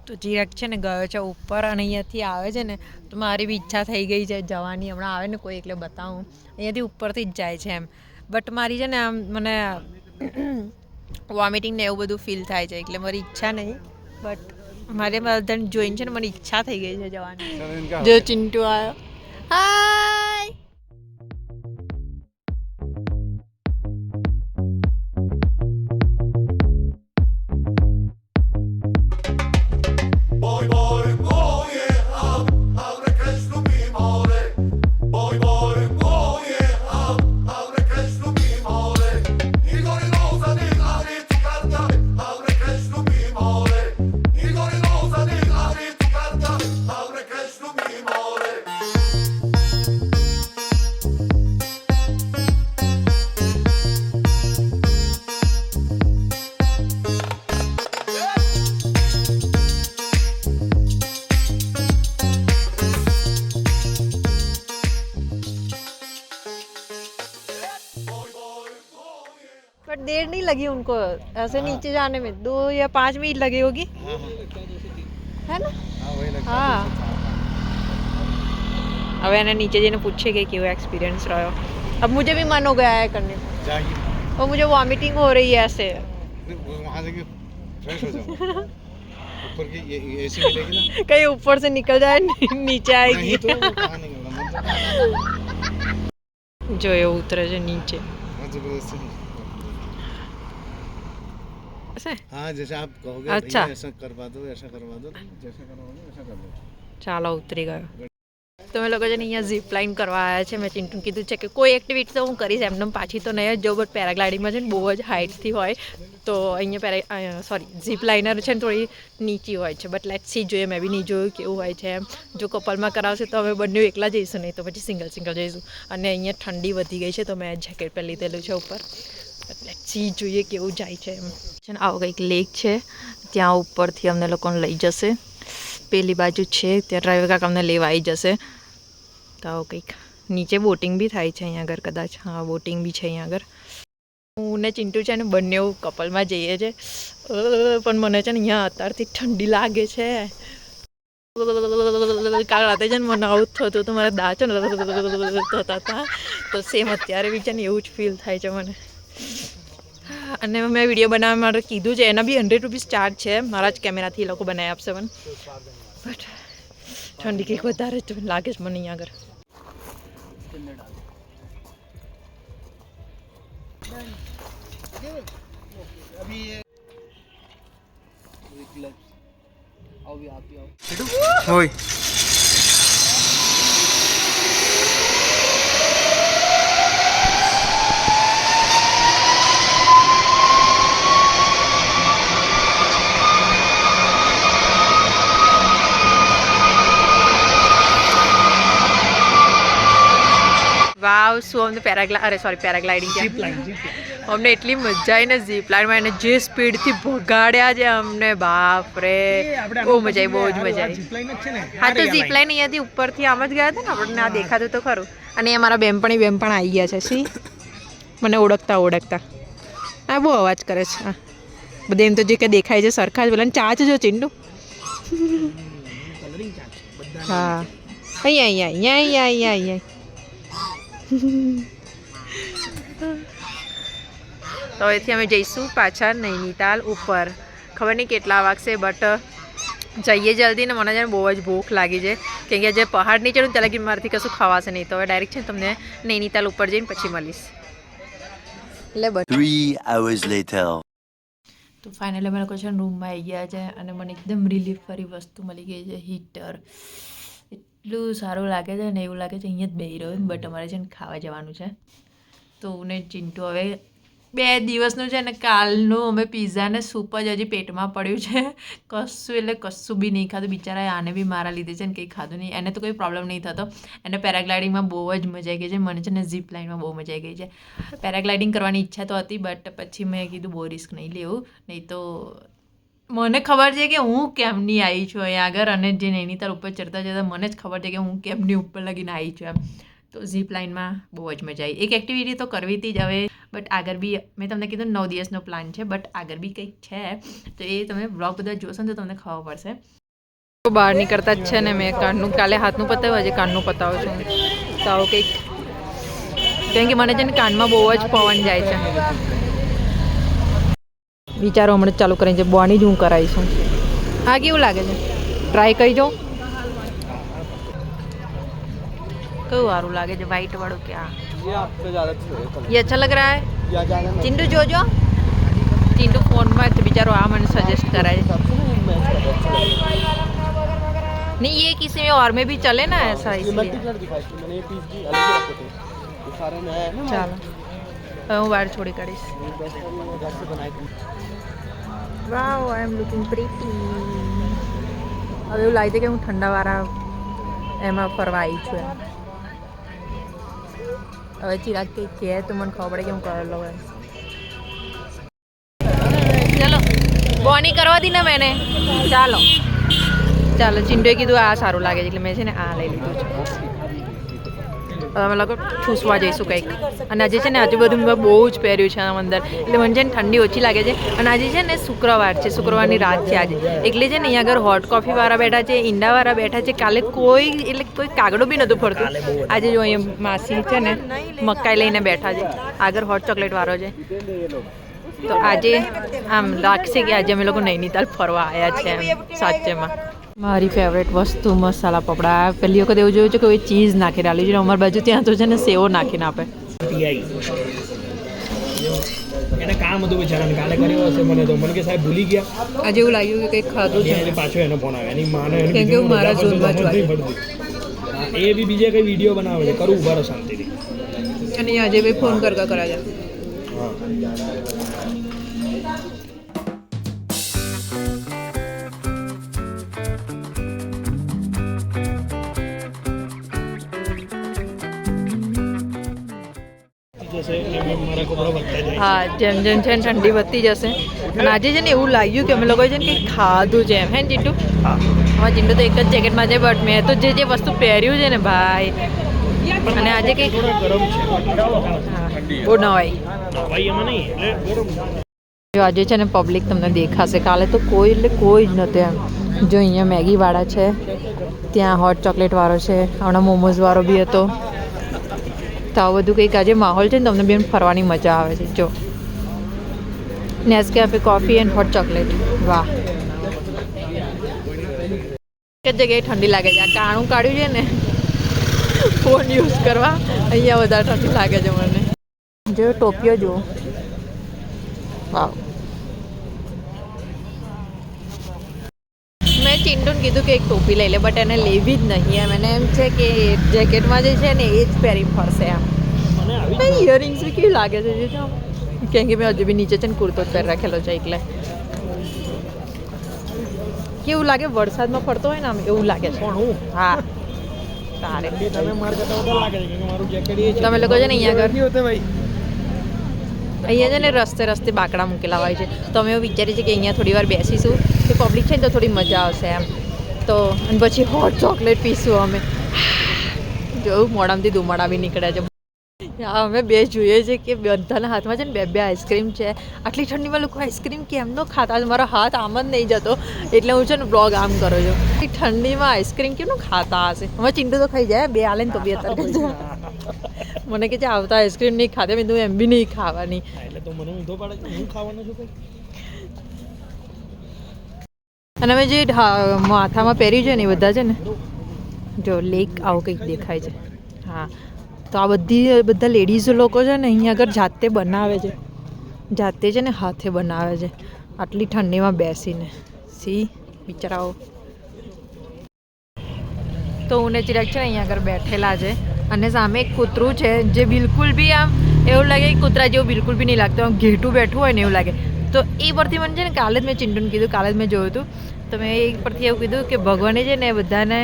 તો ચિરાગ છે ને ગયો છે ઉપર અને અહીંયાથી આવે છે ને તો મારી બી ઈચ્છા થઈ ગઈ છે જવાની. હમણાં આવે ને કોઈ એટલે બતાવું, અહીંયાથી ઉપરથી જ જાય છે એમ. બટ મારી છે ને આમ મને વોમિટિંગ ને એવું બધું ફીલ થાય છે એટલે મારી ઈચ્છા નહીં. બટ મારે બધાને જોઈને છે ને મને ઈચ્છા થઈ ગઈ છે જવાની. જો ચિંટુ આવ્યો. હાય. बट देर नहीं लगी उनको ऐसे नीचे जाने में, 2 या 5 मिनट लगी होगी, है ना? हाँ. હવે એને નીચે જઈને પૂછે કે કેવો एक्सपीरियंस રહ્યો. अब मुझे भी मन हो गया है करने का, और मुझे वॉमिटिंग हो रही है ऐसे. वहाँ से फ्रेश हो जाओ. ऊपर की एसी मिलेगी ना, कहीं ऊपर से निकल जाए नीचे आएगी तो कहाँ निकलना. जो ये उतरे છે નીચे. हाँ जैसे आप कहोगे अच्छा ऐसा करवा दो जैसा करवाओगे वैसा कर दो. ચાલો ઉતરી ગયો. તમે લોકો છે ને અહીંયા ઝીપ લાઇન કરવા આવ્યા છે. મેં ચિંટુને કીધું છે કે કોઈ એક્ટિવિટી તો હું કરીશ, એમને પાછી તો નહીં જ જાઉં. બટ પેરાગ્લાઇડિંગમાં છે ને બહુ જ હાઇટથી હોય તો અહીંયા ઝીપ લાઇનર છે ને થોડી નીચી હોય છે. બટ લેટ્સ સી, જોઈએ. મેં બી નહીં જોયું કેવું હોય છે એમ. જો કપલમાં કરાવશે તો અમે બંને એકલા જઈશું, નહીં તો પછી સિંગલ જઈશું. અને અહીંયા ઠંડી વધી ગઈ છે તો મેં જેકેટ પહેરી લીધેલું છે ઉપર. લેટ્સ સી, જોઈએ કેવું જાય છે એમ. છે ને આવો કંઈક લેક છે, ત્યાં ઉપરથી અમને લોકોને લઈ જશે. પેલી બાજુ છે ત્યાં ડ્રાઈવર કાકા અમને લેવા આવી જશે. તો આવું કંઈક નીચે બોટિંગ બી થાય છે અહીંયા આગળ કદાચ. હા, બોટિંગ બી છે અહીંયા આગળ. હું ને ચિંટુ છે ને બંને કપલમાં જઈએ છે. પણ મને છે ને અહીંયા અત્યારથી ઠંડી લાગે છે. કાલ રાતે છે ને મને આવું થતું હતું, મારા દાંત છે ને થતા હતા. તો સેમ અત્યારે બી છે ને એવું જ ફીલ થાય છે મને. અને મેં વિડીયો બનાવવા માટે કીધું છે, એના બી 100 રૂપીસ ચાર્જ છે. મારા જ કેમેરાથી એ લોકો બનાવી આપશે મને. બટ ઠંડી કંઈક વધારે જ લાગે છે મને અહીંયા આગળ. હોય વાવ, શું અમને પેરાગ્લાઇડિંગ ક્યાં અમને એટલી મજા આવી ને ઝીપ લાઇનમાં. એને જે સ્પીડથી ભગાડ્યા છે અમને, બાપ રે, બહુ મજા આવી, બહુ જ મજા આવી. હા, તો ઝીપ લાઇન અહીંયાથી ઉપરથી આમ જ ગયા હતા ને, આપણને આ દેખાતું તો ખરું. અને અમારા બેનપણ આવી ગયા છે. સી, મને ઓળખતા હા, બહુ અવાજ કરે છે. હા, બધે એમ તો જે કે દેખાય છે સરખા જ. બોલે ચાચ જો ચિંટુ. હા, અહીંયા તો અહીંથી અમે જઈશું પાછા નૈનીતાલ ઉપર. ખબર નહીં કેટલા વાગશે, બટ જઈએ જલ્દી ને. મને છે ને બહુ જ ભૂખ લાગી છે, કેમ કે જે પહાડ નહીં ચડું ત્યાં લગી મારાથી કશું ખવાશે નહીં. તો હવે ડાયરેક્ટ છે ને તમને નૈનીતાલ ઉપર જઈને પછી મળીશ. એટલે 3 hours later. તો ફાઇનલી અમે લોકો છે ને રૂમમાં આવી ગયા છે અને મને એકદમ રિલીફ વાળી વસ્તુ મળી ગઈ છે, હીટર. એટલું સારું લાગે છે ને, એવું લાગે છે અહીંયા જ બેસી રહ્યો. બટ અમારે છે ને ખાવા જવાનું છે. તો હું ને ચિંટુ હવે 2 દિવસનું છે ને, કાલનું અમે પીઝા ને સૂપ જ હજી પેટમાં પડ્યું છે. કશું બી નહીં ખાધું. બિચારા આને બી મારા લીધે છે ને કંઈ ખાધું નહીં. એને તો કોઈ પ્રોબ્લેમ નહીં થતો. એને પેરાગ્લાઇડિંગમાં બહુ જ મજા આવી ગઈ છે. મને છે ને ઝીપ લાઇનમાં બહુ મજા આવી ગઈ છે. પેરાગ્લાઇડિંગ કરવાની ઈચ્છા તો હતી, બટ પછી મેં કીધું બહુ રિસ્ક નહીં લેવું. નહીં તો મને ખબર છે કે હું કેમની આવી છું અહીંયા આગળ. અને જે નૈનીતાલ ઉપર ચડતા મને જ ખબર છે કે હું કેમની ઉપર લગીને આવી છું એમ. તો ઝીપ લાઇનમાં બહુ જ મજા આવી. એક એક્ટિવિટી તો કરવી હતી જ હવે, બટ આગળ બી મેં તમને કીધું 9 દિવસનો પ્લાન છે, બટ આગળ બી કંઈક છે તો એ તમે બ્લોગ બધા જોશો ને તો તમને ખબર પડશે. બહાર નીકળતા જ છે ને મેં કાનનું કાલે હાથનું પતાવ્યું, આજે કાનનું પતાવું છું. તો આવું કંઈક, કેમ કે મને છે ને કાનમાં બહુ જ પવન જાય છે. વિચારો હમણાં જ ચાલુ કરીને છે, બોની જ હું કરાવીશું. હા કેવું લાગે છે? ટ્રાય કરી જાઉં. કયું સારું લાગે છે? વ્હાઈટ વાળું કે આ? ये अच्छा लग रहा है. चिंटू जो चिंटू फोन में तो बेचारो आ मैंने सजेस्ट करा है. नहीं ये किसी में और में भी चले ना ऐसा इसलिए. ચાલો હવે હું વાર છોડી કાઢીશ. વાવ આઈ એમ લુકિંગ પ્રીટી. હવે એવું લાગે છે કે હું ઠંડાવાળા એમાં ફરવા આવી છું એમ. હવે ચિરાગ કંઈક કહે તો મને ખબર પડે કે હું કરી લઉં એમ. ચાલો બોની કરવા દી ને મેને. ચાલો ચાલો ચિંટુએ કીધું આ સારું લાગે છે એટલે મેં છે ને આ લઈ લીધું છે. અમે લોકો ઠૂસવા જઈશું કંઈક. અને આજે છે ને આજુબાજુ મેં બહુ જ પહેર્યું છે આમ અંદર, એટલે મને છે ને ઠંડી ઓછી લાગે છે. અને આજે છે ને શુક્રવાર છે, શુક્રવારની રાત છે આજે, એટલે છે ને અહીંયા આગળ હોટ કોફીવાળા બેઠા છે, ઈંડાવાળા બેઠા છે. કાલે કોઈ એટલે કોઈ કાગડો બી નહોતું ફરતું. આજે જો અહીંયા માસી છે ને મકાઈ લઈને બેઠા છે, આગળ હોટ ચોકલેટ વાળો છે. તો આજે આમ લાગશે કે આજે અમે લોકો નૈનીતાલ ફરવા આવ્યા છે એમ સાચેમાં. મારી ફેવરેટ વસ્તુ મસાલા પપડા. પહેલી વખત એવું જોયું છે કે કોઈ ચીઝ નાખીને ડાલી છે. અમારી બાજુ ત્યાં તો છે ને સેવો નાખીને આપે. એને કામ હતું બિચારાને, કાલે કર્યો હશે મને તો. મને કે સાહેબ ભૂલી ગયા. આજે એવું લાગ્યું કે કંઈક ખાધું છે. પાછો એનો ફોન આવે, એની માને કેમ કે હું મારા ઝોનમાં જ એ બી બીજે કઈ વિડીયો બનાવે છે, કરું ઉભા રહો શાંતિથી. અને આજે ભાઈ ફોન કરતા કરાયા. હા હા જેમ જેમ છે ને ઠંડી વધતી જશે. અને આજે છે ને એવું લાગ્યું કે અમે લોકોએ છે ને કંઈક ખાધું છે એમ. હે ને ચિંટુ? હા ચિંટુ તો એક જ જેકેટમાં છે, બટ મેં તો જે જે વસ્તુ પહેર્યું છે ને ભાઈ, અને આજે કંઈક બહુ નવાઈ. જો આજે છે ને પબ્લિક તમને દેખાશે, કાલે તો કોઈ એટલે કોઈ જ નહોતું એમ. જો અહીંયા મેગીવાળા છે, ત્યાં હોટ ચોકલેટવાળો છે, હમણાં મોમોઝવાળો બી હતો. તો આ બધું કંઈક આજે માહોલ છે ને તમને બેન ફરવાની મજા આવે છે. જો નેસ્કેફે કોફી એન્ડ હોટ ચોકલેટ. વાહ, એક જ જગ્યાએ ઠંડી લાગે છે. આ કાણું કાઢ્યું છે ને ફોન યુઝ કરવા, અહીંયા વધારે ઠંડી લાગે છે મને. જો ટોપીઓ જુઓ. વાવ. મેં ચિંટુને કીધું કે એક ટોપી લઈ લે, બટ એને લેવી જ નહીં એમ. એને એમ છે કે જેકેટમાં જે છે ને એ જ પહેરી ફરશે એમ. ઇયરિંગ્સ બી કેવી લાગે છે જો. કેમ કે મેં હજુ બી નીચે છે ને કુર્તો જ પહેરી રાખેલો છે, એટલે કેવું લાગે વરસાદમાં ફરતો હોય ને આમ એવું લાગે છે. હા તારે તમે લોકો છે ને અહીંયા છે ને રસ્તે રસ્તે બાકડા મૂકેલા હોય છે. તો અમે એવું વિચારીએ છીએ કે અહીંયા થોડી વાર બેસીશું, તો પબ્લિક છે ને તો થોડી મજા આવશે એમ. તો અને પછી હોટ ચોકલેટ પીશું અમે. જોયું મોડામાંથી ધુમાડા બી નીકળ્યા છે. અમે બે જોઈએ છે કે બધાના હાથમાં છે ને બે બે આઈસ્ક્રીમ છે. આટલી ઠંડીમાં લોકો આઈસ્ક્રીમ કેમ ન ખાતા? મારો હાથ આમ જ નહીં જતો, એટલે હું છે ને બ્લોગ આમ કરું છું. ઠંડીમાં આઈસ્ક્રીમ કેમ ખાતા હશે? હવે ચિંટુ તો ખાઈ જાય, બે આલે ને તો બી અત્યારે મને કે છે આવતા આઈસ્ક્રીમ નહીં ખાતે. મેં તું એમ બી નહીં ખાવાની. અને અમે જે માથામાં પહેર્યું છે ને એ બધા છે ને જો લેક આવું કંઈક દેખાય છે. હા તો આ બધા લેડીઝ લોકો છે ને અહીંયા આગળ જાતે બનાવે છે, જાતે છે ને હાથે બનાવે છે આટલી ઠંડીમાં બેસીને. સી બિચારાઓ. તો હું ને ચિરાગ છે ને અહીંયા આગળ બેઠેલા છે, અને સામે એક કૂતરું છે જે બિલકુલ બી આમ એવું લાગે કે કૂતરા જેવું બિલકુલ બી નહીં લાગતું, આમ ઘેટું બેઠું હોય ને એવું લાગે. તો એ પરથી મને છે ને કાલે જ મેં ચિંટુને કીધું, કાલે જ મેં જોયું હતું. તો મેં એ પરથી એવું કીધું કે ભગવાને છે ને બધાને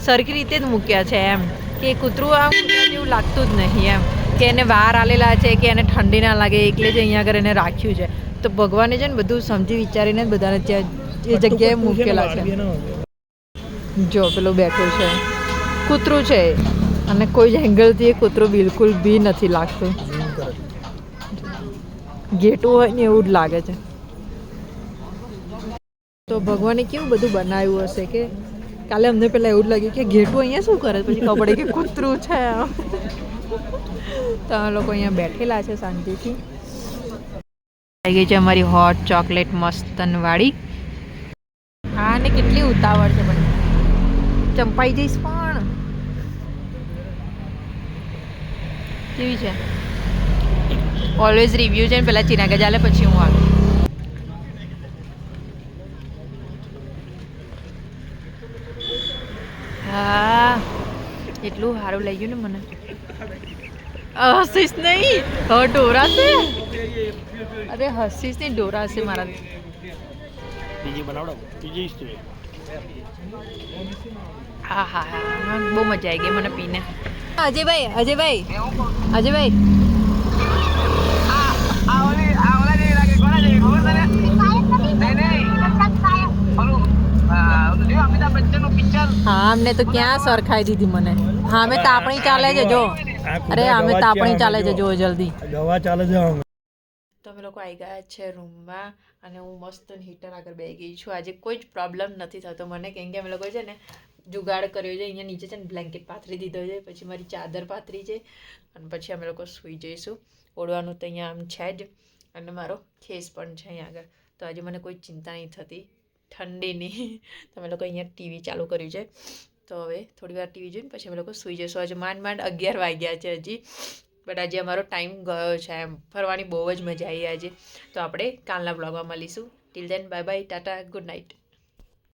સરખી રીતે જ મૂક્યા છે એમ, કે કૂતરું આમ જેવું લાગતું જ નહીં એમ, કે એને વાર આલેલા છે કે એને ઠંડી ના લાગે એટલે જ અહીંયા આગળ એને રાખ્યું છે. તો ભગવાને છે ને બધું સમજી વિચારીને જ બધાને ત્યાં એ જગ્યાએ મૂકેલા છે. જો પેલું બેઠું છે કૂતરું છે, અને કોઈ જ એંગલથી એ કૂતરો બિલકુલ બી નથી લાગતું. ઘેટું હોય ને એવું જ લાગે છે. તો ભગવાને કેવું બધું બનાવ્યું હશે કે કાલે અમને પહેલાં એવું જ લાગ્યું કે ઘેટું અહીંયા શું કરે, પછી ખબર પડી કે કૂતરું છે. તો અમે લોકો અહીંયા બેઠેલા છે શાંતિથી. આવી ગઈ છે અમારી હોટ ચોકલેટ મસ્તનવાળી. હા ને કેટલી ઉતાવળ છે પણ ચંપાઈ જઈશ પણ કેવી છે. ઓલવેઝ રિવ્યૂ છે ને પહેલાં ચિનાગા ચાલે પછી હું આવું. હા એટલું સારું લઈ ગયું ને મને. હસીશ નહીં હવે ડોરાશે. અરે હસીશ નહીં ડોરાશે મારા. હા હા હા બહુ મજા આવી ગઈ મને પીને. અજયભાઈ અજયભાઈ અજયભાઈ હા અમને તો ક્યાં સરખાઈ દીધી મને. હા અમે તાપણી ચાલે છે જો. અરે અમે તાપણી ચાલે છે જો જલ્દી. ગવા ચાલે છે. તો અમે લોકો આવી ગયા છે રૂમમાં અને હું મસ્ત હીટર આગળ બેસી ગઈ છું. આજે કોઈ જ પ્રોબ્લેમ નથી થતો મને, કેમ કે અમે લોકો છે ને જુગાડ કર્યો છે. અહીંયા નીચે છે ને બ્લેન્કેટ પાથરી દીધો છે, પછી મારી ચાદર પાથરી છે અને પછી અમે લોકો સૂઈ જઈશું. ઓળવાનું તો અહીંયા આમ છે જ અને મારો ખેસ પણ છે અહીંયા આગળ. તો આજે મને કોઈ ચિંતા નહીં થતી ઠંડીની. તો અમે લોકો અહીંયા ટીવી ચાલુ કર્યું છે. તો હવે થોડી વાર ટીવી જોઈને પછી અમે લોકો સૂઈ જઈશું. આજે માંડ 11 વાગ્યા છે હજી, બટ આજે અમારો ટાઈમ ગયો છે એમ. ફરવાની બહુ જ મજા આવી આજે. તો આપણે કાલના બ્લોગમાં મળીશું. Till then bye bye, tata, good night.